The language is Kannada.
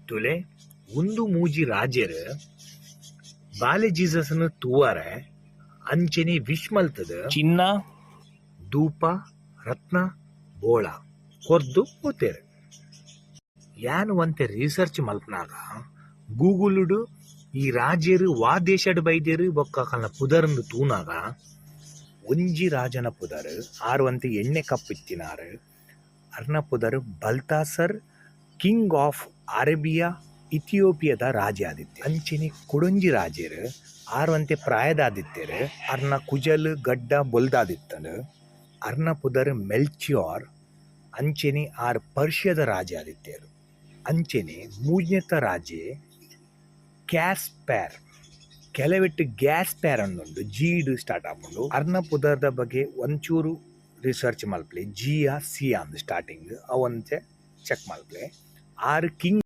ತುಲೆ ಒಂದು ಮೂಜಿ ರಾಜರು ಬಾಲೆ ಜೀಸಸ್ನ ತೂವಾರೆ ಅಂಚನೆ ವಿಶ್ ಮಲ್ತದ ಚಿನ್ನ ಧೂಪ ರತ್ನ ಬೋಳ ಕೊರ್ದು ಹೋತೇರು. ಯಾನು ಒಂತೆ ರಿಸರ್ಚ್ ಮಲ್ಪನಾಗ ಗೂಗುಲ್ಡು ಈ ರಾಜ್ಯರು ವಾ ದೇಶಡ್ ಬೈದ್ಯರು ಬೊಕ್ಕ ಪುದರ್ಂದು ತೂನಾಗ ಒಂಜಿ ರಾಜನ ಪುದರ್ ಆರುವಂತೆ ಎಣ್ಣೆ ಕಪ್ಪಿತ್ತಿನಾರು ಅರ್ನ ಪುದರ್ ಬಲ್ತಾಸರ್ ಕಿಂಗ್ ಆಫ್ ಅರೇಬಿಯಾ ಇಥಿಯೋಪಿಯಾದ ರಾಜ ಆದಿತ್ಯ. ಅಂಚನೆ ಕೊಡೊಂಜಿ ರಾಜರು ಆರುವಂತೆ ಪ್ರಾಯದಾದಿತ್ಯರು ಅರ್ನ ಕುಜಲ್ ಗಡ್ಡ ಬೊಲ್ದಾದಿತ್ತನು. ಅರ್ನ ಪುದರ್ ಮೆಲ್ಚಿಯೋರ್ ಅಂಚನೆ ಆರ್ ಪರ್ಷಿಯದ ರಾಜ ಆದಿತ್ಯರು. ಅಂಚನೆ ಮೂಜ್ನೆತ ರಾಜೆ ಕ್ಯಾಸ್ಪ್ಯಾರ್ ಕೆಲವೆಟ್ಟು ಗ್ಯಾಸ್ಪ್ಯಾರ್ ಅನ್ನೊಂದು ಜೀಡು ಸ್ಟಾರ್ಟ್ ಆಪುಂಡು. ಅರ್ನ ಪುದರ್ದ ಬಗ್ಗೆ ಒಂಚೂರು ರಿಸರ್ಚ್ ಮಲ್ಪಲೆ ಜಿಯಾ ಸಿಯಾ ಅಂದ್ ಸ್ಟಾರ್ಟಿಂಗ್ ಅವಂತೆ ಚೆಕ್ ಮಲ್ಪಲೆ. ಆರು ಕಿಂಗ್